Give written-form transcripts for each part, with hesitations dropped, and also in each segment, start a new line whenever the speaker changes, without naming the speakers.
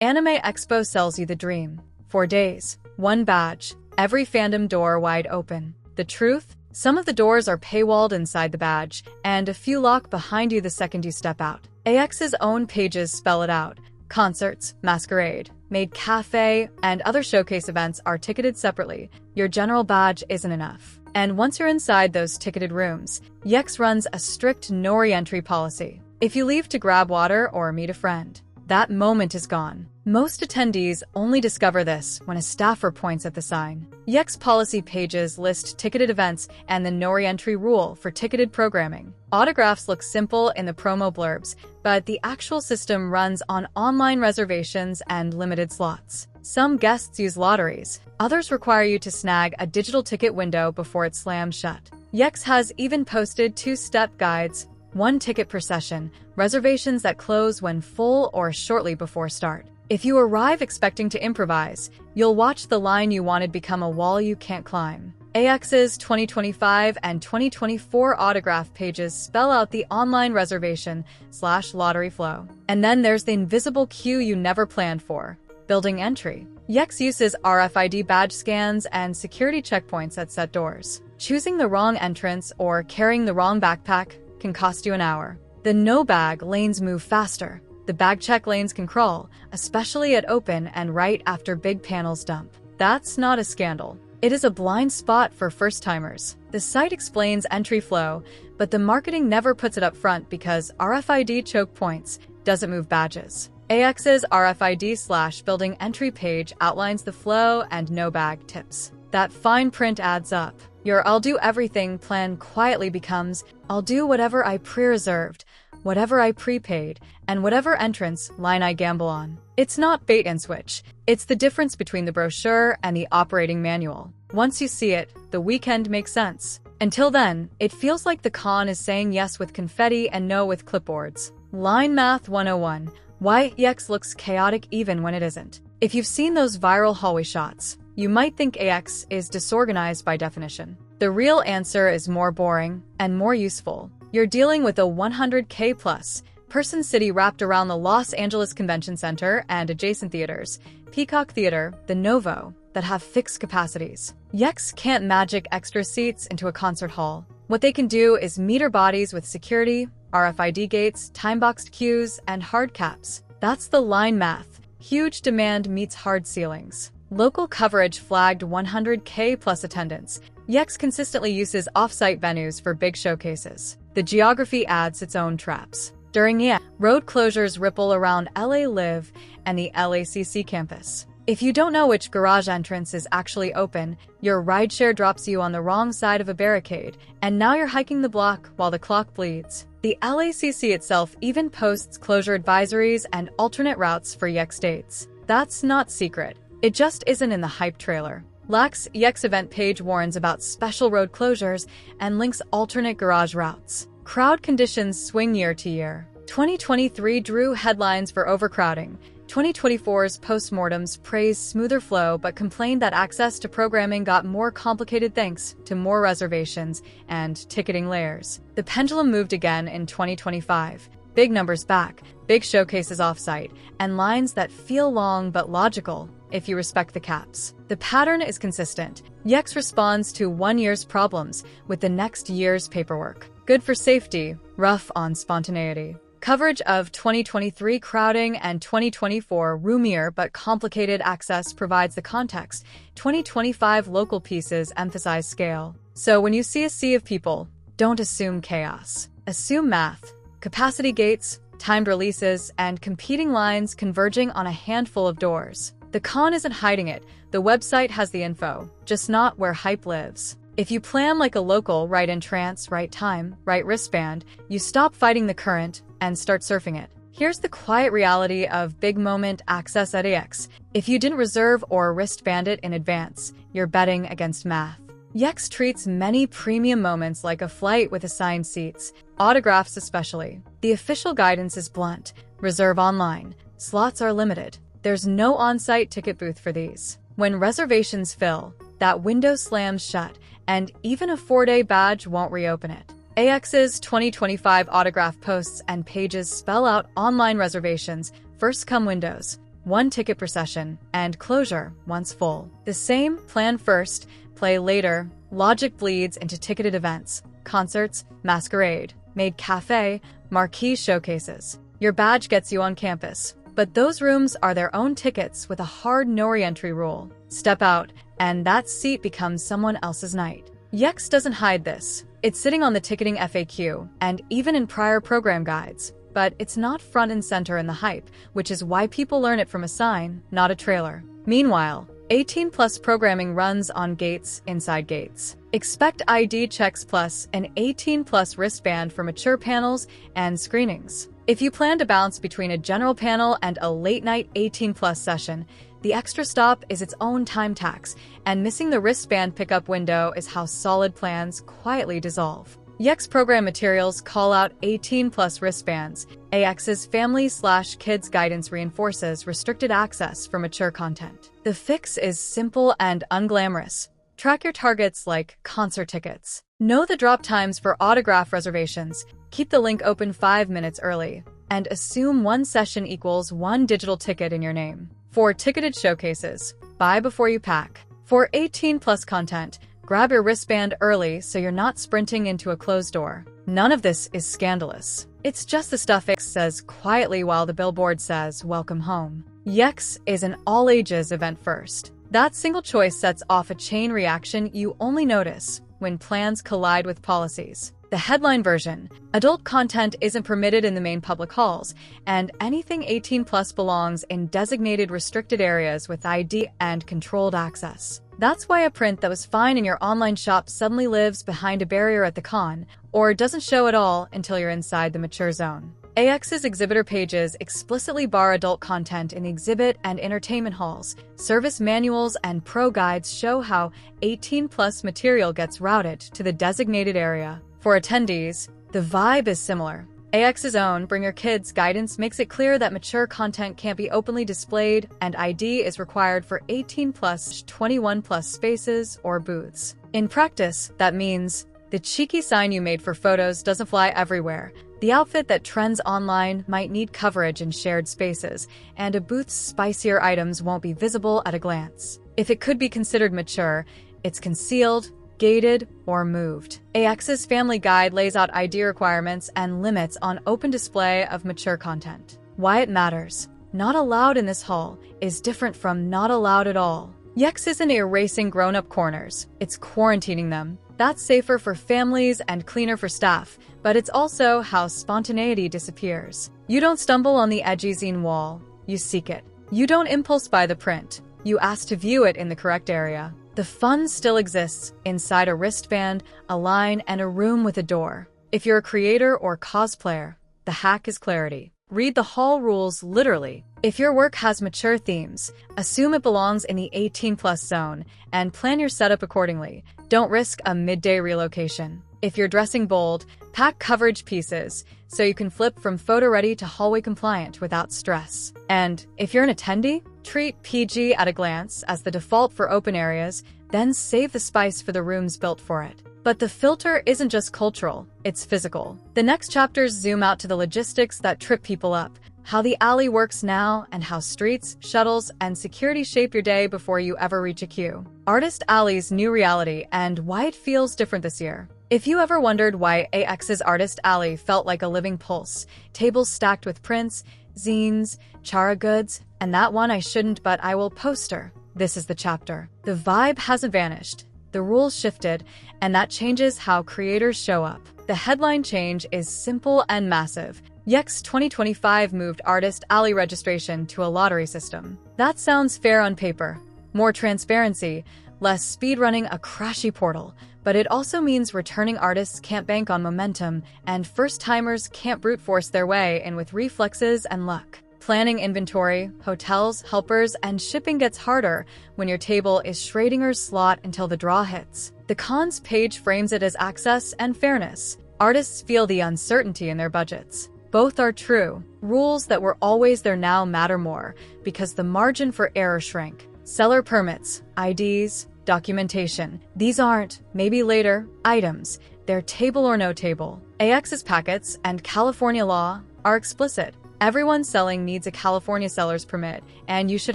Anime Expo sells you the dream. 4 days, 1 badge, every fandom door wide open. The truth? Some of the doors are paywalled inside the badge, and a few lock behind you the second you step out. AX's own pages spell it out. Concerts, Masquerade, Maid Café, and other showcase events are ticketed separately. Your general badge isn't enough. And once you're inside those ticketed rooms, EX runs a strict no-reentry policy. If you leave to grab water or meet a friend, that moment is gone. Most attendees only discover this when a staffer points at the sign. EX policy pages list ticketed events and the no-reentry rule for ticketed programming. Autographs look simple in the promo blurbs, but the actual system runs on online reservations and limited slots. Some guests use lotteries. Others require you to snag a digital ticket window before it slams shut. EX has even posted 2-step guides, 1 ticket per session, reservations that close when full or shortly before start. If you arrive expecting to improvise, you'll watch the line you wanted become a wall you can't climb. AX's 2025 and 2024 autograph pages spell out the online reservation/lottery flow. And then there's the invisible queue you never planned for. Building entry. EX uses RFID badge scans and security checkpoints at set doors. Choosing the wrong entrance or carrying the wrong backpack can cost you an hour. The no-bag lanes move faster. The bag check lanes can crawl, especially at open and right after big panels dump. That's not a scandal. It is a blind spot for first-timers. The site explains entry flow, but the marketing never puts it up front because RFID choke points doesn't move badges. AX's RFID/building entry page outlines the flow and no-bag tips. That fine print adds up. Your I'll do everything plan quietly becomes I'll do whatever I pre-reserved, whatever I prepaid, and whatever entrance line I gamble on. It's not bait and switch. It's the difference between the brochure and the operating manual. Once you see it, the weekend makes sense. Until then, it feels like the con is saying yes with confetti and no with clipboards. Line Math 101. Why EX looks chaotic even when it isn't. If you've seen those viral hallway shots, you might think AX is disorganized by definition. The real answer is more boring and more useful. You're dealing with a 100K plus person city wrapped around the Los Angeles Convention Center and adjacent theaters, Peacock Theater, the Novo, that have fixed capacities. EX can't magic extra seats into a concert hall. What they can do is meter bodies with security, RFID gates, time-boxed queues, and hard caps. That's the line math. Huge demand meets hard ceilings. Local coverage flagged 100K plus attendance. EX consistently uses off-site venues for big showcases. The geography adds its own traps. During EX, road closures ripple around LA Live and the LACC campus. If you don't know which garage entrance is actually open, your rideshare drops you on the wrong side of a barricade, and now you're hiking the block while the clock bleeds. The LACC itself even posts closure advisories and alternate routes for EX dates. That's not secret. It just isn't in the hype trailer. Lax EX event page warns about special road closures and links alternate garage routes. Crowd conditions swing year to year. 2023 drew headlines for overcrowding. 2024's postmortems praised smoother flow but complained that access to programming got more complicated thanks to more reservations and ticketing layers. The pendulum moved again in 2025. Big numbers back, big showcases offsite, and lines that feel long but logical if you respect the caps. The pattern is consistent. EX responds to one year's problems with the next year's paperwork. Good for safety, rough on spontaneity. Coverage of 2023 crowding and 2024 roomier but complicated access provides the context. 2025 local pieces emphasize scale. So when you see a sea of people, don't assume chaos. Assume math. Capacity gates, timed releases, and competing lines converging on a handful of doors. The con isn't hiding it. The website has the info, just not where hype lives. If you plan like a local, right entrance, right time, right wristband, you stop fighting the current and start surfing it. Here's the quiet reality of big moment access at EX. If you didn't reserve or wristband it in advance, you're betting against math. EX treats many premium moments like a flight with assigned seats, autographs especially. The official guidance is blunt. Reserve online. Slots are limited. There's no on-site ticket booth for these. When reservations fill, that window slams shut, and even a 4-day badge won't reopen it. AX's 2025 autograph posts and pages spell out online reservations, first-come windows. 1 ticket per session, and closure once full. The same plan first, play later logic bleeds into ticketed events, concerts, Masquerade, Maid Café, marquee showcases. Your badge gets you on campus, but those rooms are their own tickets with a hard no-reentry rule. Step out, and that seat becomes someone else's night. Yex doesn't hide this. It's sitting on the ticketing FAQ, and even in prior program guides. But it's not front and center in the hype, which is why people learn it from a sign, not a trailer. Meanwhile, 18-plus programming runs on gates inside gates. Expect ID checks plus an 18-plus wristband for mature panels and screenings. If you plan to bounce between a general panel and a late-night 18-plus session, the extra stop is its own time tax, and missing the wristband pickup window is how solid plans quietly dissolve. Yex program materials call out 18-plus wristbands. AX's family/kids guidance reinforces restricted access for mature content. The fix is simple and unglamorous. Track your targets like concert tickets. Know the drop times for autograph reservations. Keep the link open 5 minutes early. And assume 1 session equals 1 digital ticket in your name. For ticketed showcases, buy before you pack. For 18-plus content, grab your wristband early so you're not sprinting into a closed door. None of this is scandalous. It's just the stuff Yex says quietly while the billboard says, "Welcome home." Yex is an all-ages event first. That single choice sets off a chain reaction you only notice when plans collide with policies. The headline version: adult content isn't permitted in the main public halls, and anything 18-plus belongs in designated restricted areas with ID and controlled access. That's why a print that was fine in your online shop suddenly lives behind a barrier at the con, or doesn't show at all until you're inside the mature zone. AX's exhibitor pages explicitly bar adult content in the exhibit and entertainment halls. Service manuals and pro guides show how 18-plus material gets routed to the designated area. For attendees, the vibe is similar. AX's own Bring Your Kids guidance makes it clear that mature content can't be openly displayed, and ID is required for 18-plus, 21-plus spaces or booths. In practice, that means the cheeky sign you made for photos doesn't fly everywhere. The outfit that trends online might need coverage in shared spaces, and a booth's spicier items won't be visible at a glance. If it could be considered mature, it's concealed, gated, or moved. AX's family guide lays out ID requirements and limits on open display of mature content. Why it matters. Not allowed in this hall is different from not allowed at all. Yex isn't erasing grown-up corners, it's quarantining them. That's safer for families and cleaner for staff, but it's also how spontaneity disappears. You don't stumble on the edgy zine wall, you seek it. You don't impulse buy the print, you ask to view it in the correct area. The fun still exists inside a wristband, a line, and a room with a door. If you're a creator or cosplayer, the hack is clarity. Read the hall rules literally. If your work has mature themes, assume it belongs in the 18-plus zone and plan your setup accordingly. Don't risk a midday relocation. If you're dressing bold, pack coverage pieces so you can flip from photo-ready to hallway compliant without stress. And if you're an attendee, treat PG at a glance as the default for open areas, then save the spice for the rooms built for it. But the filter isn't just cultural, it's physical. The next chapters zoom out to the logistics that trip people up, how the alley works now, and how streets, shuttles, and security shape your day before you ever reach a queue. Artist Alley's new reality and why it feels different this year. If you ever wondered why AX's Artist Alley felt like a living pulse, tables stacked with prints, zines, chara goods, and that one I shouldn't but I will poster, this is the chapter. The vibe hasn't vanished. The rules shifted, and that changes how creators show up. The headline change is simple and massive. Yex 2025 moved Artist Alley registration to a lottery system. That sounds fair on paper. More transparency, less speedrunning a crashy portal. But it also means returning artists can't bank on momentum, and first-timers can't brute force their way in with reflexes and luck. Planning inventory, hotels, helpers, and shipping gets harder when your table is Schrodinger's slot until the draw hits. The cons page frames it as access and fairness. Artists feel the uncertainty in their budgets. Both are true. Rules that were always there now matter more because the margin for error shrank. Seller permits, IDs, documentation. These aren't, maybe later, items. They're table or no table. AX's packets and California law are explicit. Everyone selling needs a California seller's permit, and you should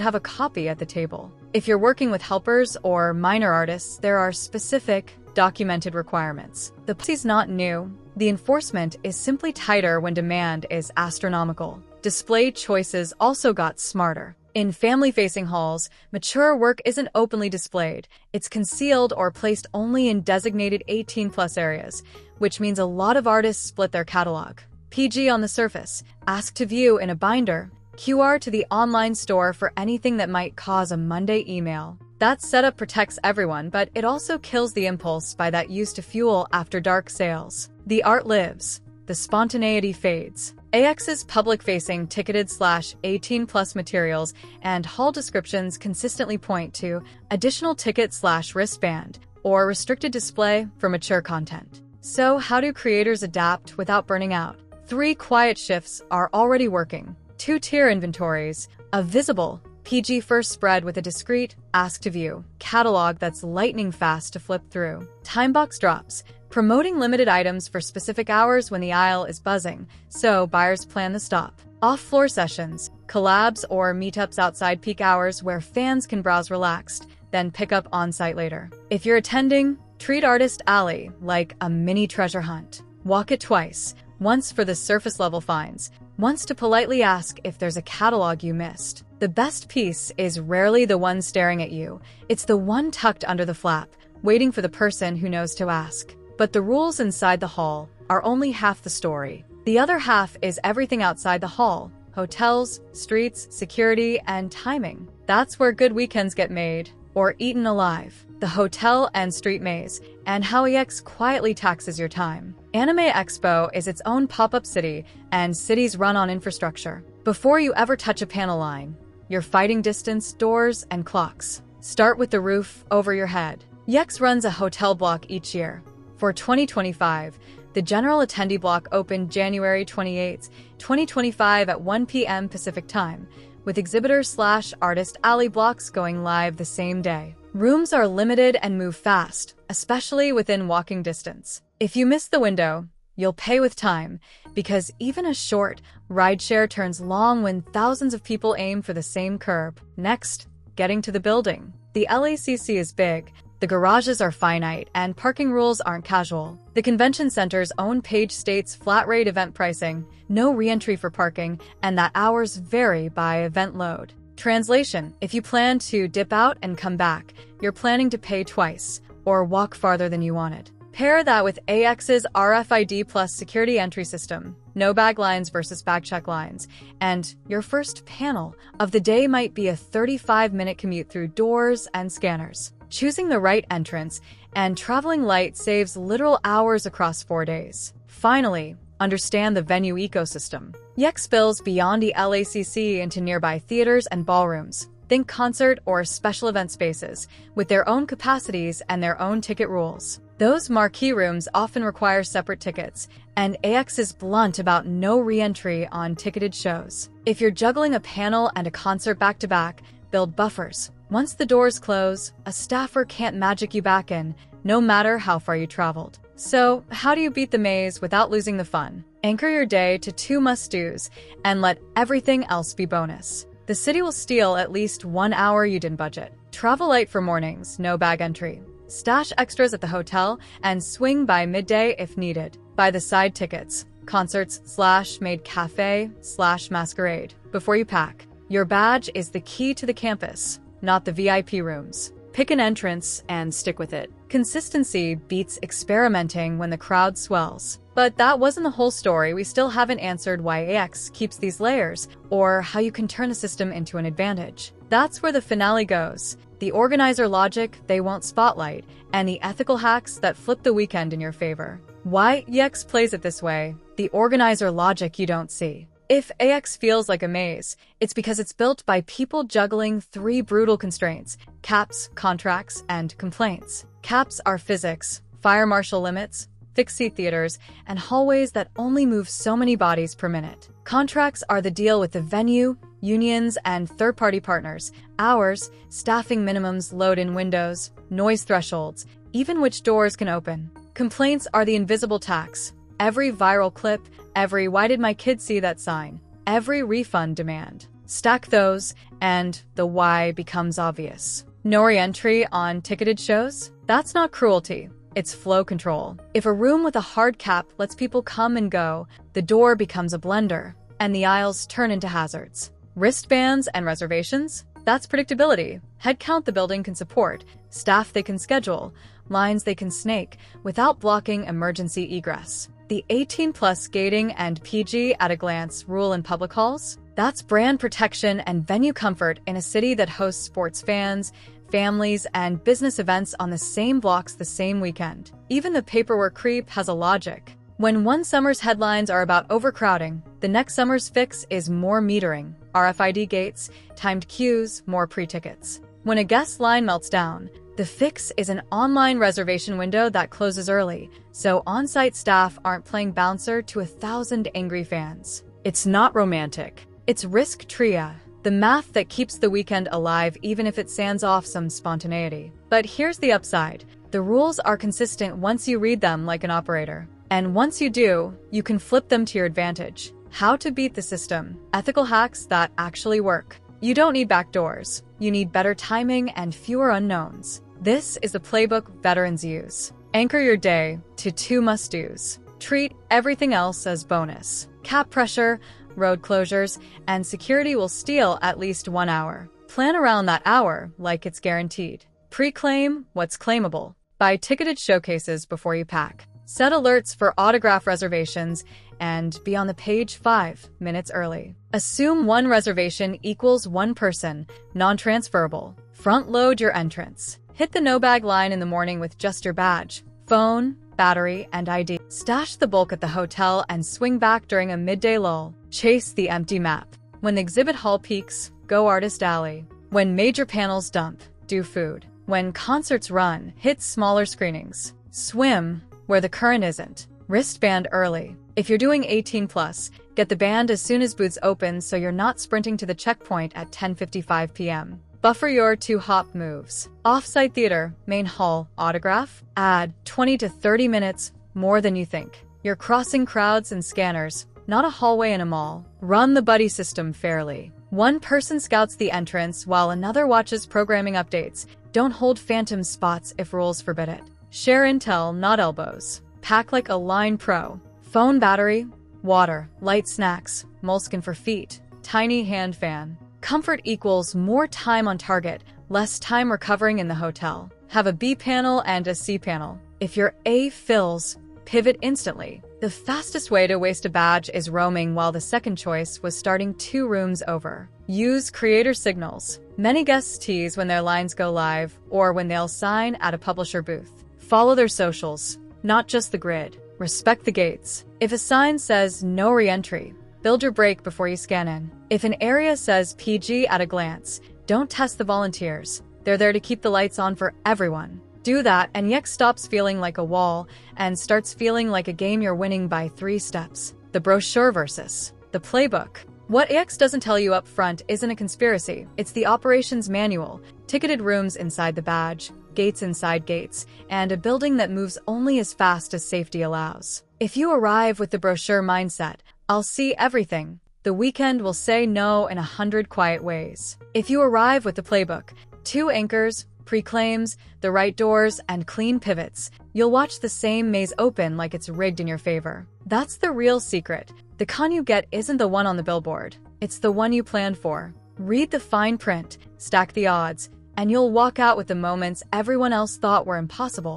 have a copy at the table. If you're working with helpers or minor artists, there are specific, documented requirements. The policy's not new. The enforcement is simply tighter when demand is astronomical. Display choices also got smarter. In family-facing halls, mature work isn't openly displayed. It's concealed or placed only in designated 18+ areas, which means a lot of artists split their catalog. PG on the surface, ask to view in a binder, QR to the online store for anything that might cause a Monday email. That setup protects everyone, but it also kills the impulse buy that used to fuel after-dark sales. The art lives. The spontaneity fades. AX's public-facing ticketed /18+ materials and hall descriptions consistently point to additional ticket/wristband or restricted display for mature content. So how do creators adapt without burning out? 3 quiet shifts are already working. 2-tier inventories, a visible PG first spread with a discreet ask to view catalog that's lightning fast to flip through. Timebox drops, promoting limited items for specific hours when the aisle is buzzing, so buyers plan the stop. Off-floor sessions, collabs or meetups outside peak hours where fans can browse relaxed, then pick up on-site later. If you're attending, treat Artist Alley like a mini treasure hunt. Walk it twice, once for the surface-level finds, once to politely ask if there's a catalog you missed. The best piece is rarely the one staring at you. It's the one tucked under the flap, waiting for the person who knows to ask. But the rules inside the hall are only half the story. The other half is everything outside the hall: hotels, streets, security, and timing. That's where good weekends get made, or eaten alive. The hotel and street maze, and how EX quietly taxes your time. Anime Expo is its own pop-up city, and cities run on infrastructure. Before you ever touch a panel line, you're fighting distance, doors, and clocks. Start with the roof over your head. EX runs a hotel block each year. For 2025, the general attendee block opened January 28, 2025 at 1 p.m. Pacific Time, with exhibitor/artist alley blocks going live the same day. Rooms are limited and move fast, especially within walking distance. If you miss the window, you'll pay with time, because even a short rideshare turns long when thousands of people aim for the same curb. Next, getting to the building. The LACC is big. The garages are finite, and parking rules aren't casual. The convention center's own page states flat-rate event pricing, no re-entry for parking, and that hours vary by event load. Translation: if you plan to dip out and come back, you're planning to pay twice, or walk farther than you wanted. Pair that with AX's RFID plus security entry system, no bag lines versus bag check lines, and your first panel of the day might be a 35-minute commute through doors and scanners. Choosing the right entrance and traveling light saves literal hours across 4 days. Finally, understand the venue ecosystem. EX spills beyond the LACC into nearby theaters and ballrooms. Think concert or special event spaces, with their own capacities and their own ticket rules. Those marquee rooms often require separate tickets, and AX is blunt about no re-entry on ticketed shows. If you're juggling a panel and a concert back-to-back, build buffers. Once the doors close, a staffer can't magic you back in, no matter how far you traveled. So, how do you beat the maze without losing the fun? Anchor your day to 2 must-dos, and let everything else be bonus. The city will steal at least 1 hour you didn't budget. Travel light for mornings, no bag entry. Stash extras at the hotel, and swing by midday if needed. Buy the side tickets, concerts/Maid Café/Masquerade, before you pack. Your badge is the key to the campus, not the VIP rooms. Pick an entrance and stick with it. Consistency beats experimenting when the crowd swells. But that wasn't the whole story. We still haven't answered why AX keeps these layers, or how you can turn the system into an advantage. That's where the finale goes. The organizer logic they won't spotlight, and the ethical hacks that flip the weekend in your favor. Why EX plays it this way? The organizer logic you don't see. If AX feels like a maze, it's because it's built by people juggling 3 brutal constraints: caps, contracts, and complaints. Caps are physics, fire marshal limits, fixed seat theaters, and hallways that only move so many bodies per minute. Contracts are the deal with the venue, unions, and third-party partners: hours, staffing minimums, load-in windows, noise thresholds, even which doors can open. Complaints are the invisible tax. Every viral clip, every "why did my kid see that sign?" every refund demand. Stack those, and the why becomes obvious. No re-entry on ticketed shows? That's not cruelty. It's flow control. If a room with a hard cap lets people come and go, the door becomes a blender, and the aisles turn into hazards. Wristbands and reservations? That's predictability. Headcount the building can support, staff they can schedule, lines they can snake, without blocking emergency egress. The 18+ gating and PG at a glance rule in public halls? That's brand protection and venue comfort in a city that hosts sports fans, families, and business events on the same blocks the same weekend. Even the paperwork creep has a logic. When one summer's headlines are about overcrowding, the next summer's fix is more metering, RFID gates, timed queues, more pre-tickets. When a guest line melts down, the fix is an online reservation window that closes early, so on-site staff aren't playing bouncer to 1,000 angry fans. It's not romantic. It's risk tria, the math that keeps the weekend alive even if it sands off some spontaneity. But here's the upside. The rules are consistent once you read them like an operator. And once you do, you can flip them to your advantage. How to beat the system. Ethical hacks that actually work. You don't need backdoors. You need better timing and fewer unknowns. This is the playbook veterans use. Anchor your day to 2 must-dos. Treat everything else as bonus. Cap pressure, road closures, and security will steal at least 1 hour. Plan around that hour like it's guaranteed. Pre-claim what's claimable. Buy ticketed showcases before you pack. Set alerts for autograph reservations and be on the page 5 minutes early. Assume 1 reservation equals 1 person, non-transferable. Front load your entrance. Hit the no-bag line in the morning with just your badge, phone, battery, and ID. Stash the bulk at the hotel and swing back during a midday lull. Chase the empty map. When the exhibit hall peaks, go artist alley. When major panels dump, do food. When concerts run, hit smaller screenings. Swim where the current isn't. Wristband early. If you're doing 18+, get the band as soon as booths open so you're not sprinting to the checkpoint at 10:55 p.m. Buffer your 2-hop moves. Off-site theater, main hall, autograph? Add 20 to 30 minutes more than you think. You're crossing crowds and scanners, not a hallway in a mall. Run the buddy system fairly. One person scouts the entrance while another watches programming updates. Don't hold phantom spots if rules forbid it. Share intel, not elbows. Pack like a line pro. Phone battery, water, light snacks, moleskin for feet, tiny hand fan. Comfort equals more time on target, less time recovering in the hotel. Have a B panel and a C panel. If your A fills, pivot instantly. The fastest way to waste a badge is roaming while the second choice was starting 2 rooms over. Use creator signals. Many guests tease when their lines go live or when they'll sign at a publisher booth. Follow their socials, not just the grid. Respect the gates. If a sign says no re-entry, build your break before you scan in. If an area says PG at a glance, don't test the volunteers. They're there to keep the lights on for everyone. Do that and EX stops feeling like a wall and starts feeling like a game you're winning by 3 steps. The brochure versus the playbook. What EX doesn't tell you up front isn't a conspiracy. It's the operations manual, ticketed rooms inside the badge, gates inside gates, and a building that moves only as fast as safety allows. If you arrive with the brochure mindset, I'll see everything, the weekend will say no in 100 quiet ways. If you arrive with the playbook, 2 anchors, pre-claims, the right doors, and clean pivots, you'll watch the same maze open like it's rigged in your favor. That's the real secret. The con you get isn't the one on the billboard. It's the one you planned for. Read the fine print, stack the odds, and you'll walk out with the moments everyone else thought were impossible.